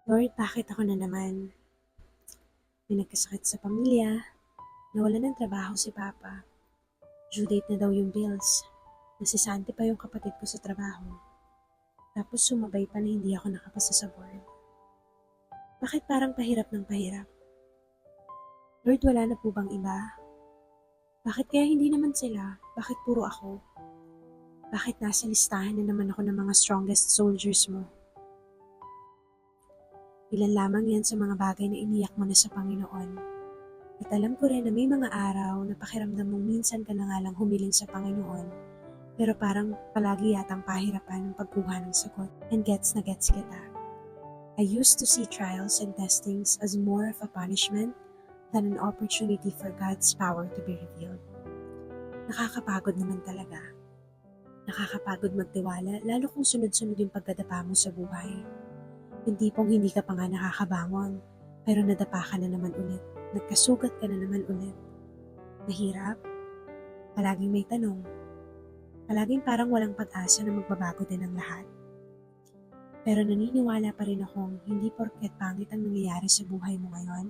Lord, bakit ako na naman? May nagkasakit sa pamilya, nawalan ng trabaho si Papa, due date na daw yung bills, nasisante pa yung kapatid ko sa trabaho, tapos sumabay pa na hindi ako nakapasa sa board. Bakit parang pahirap ng pahirap? Lord, wala na po bang iba? Bakit kaya hindi naman sila? Bakit puro ako? Bakit nasa listahan na naman ako ng mga strongest soldiers mo? Ilan lamang yan sa mga bagay na iniyak mo na sa Panginoon. At alam ko rin na may mga araw na pakiramdam mong minsan ka na nga lang humiling sa Panginoon, pero parang palagi yatang pahirapan ng pagkuha ng sagot. And gets na gets kita. I used to see trials and testings as more of a punishment than an opportunity for God's power to be revealed. Nakakapagod naman talaga. Nakakapagod magtiwala, lalo kung sunod-sunod yung pagdadapa mo sa buhay. Yung tipong hindi ka pa nga nakakabangon, pero nadapa ka na naman ulit. Nagkasugat ka na naman ulit. Mahirap? Palaging may tanong. Palaging parang walang pag-asa na magbabago din ang lahat. Pero naniniwala pa rin akong hindi porket pangit ang nangyayari sa buhay mo ngayon,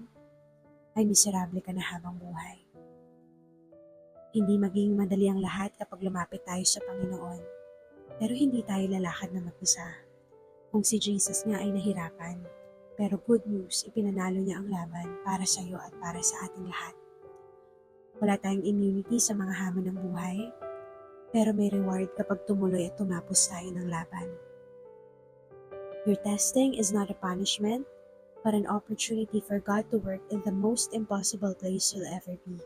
ay miserable ka na habang buhay. Hindi magiging madali ang lahat kapag lumapit tayo sa Panginoon, pero hindi tayo lalakad na mag-isa. Kung si Jesus nga ay nahirapan, pero good news, ipinanalo niya ang laban para sa iyo at para sa ating lahat. Wala tayong immunity sa mga hamon ng buhay, pero may reward kapag tumuloy at tumapos tayo ng laban. Your testing is not a punishment, but an opportunity for God to work in the most impossible place you'll ever be.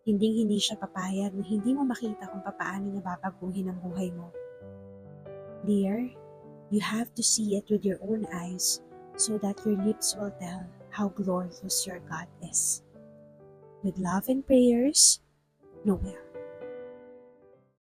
Hindi siya papayag na hindi mo makita kung paano niya babaguhin ang buhay mo. Dear, you have to see it with your own eyes so that your lips will tell how glorious your God is. With love and prayers, Noel.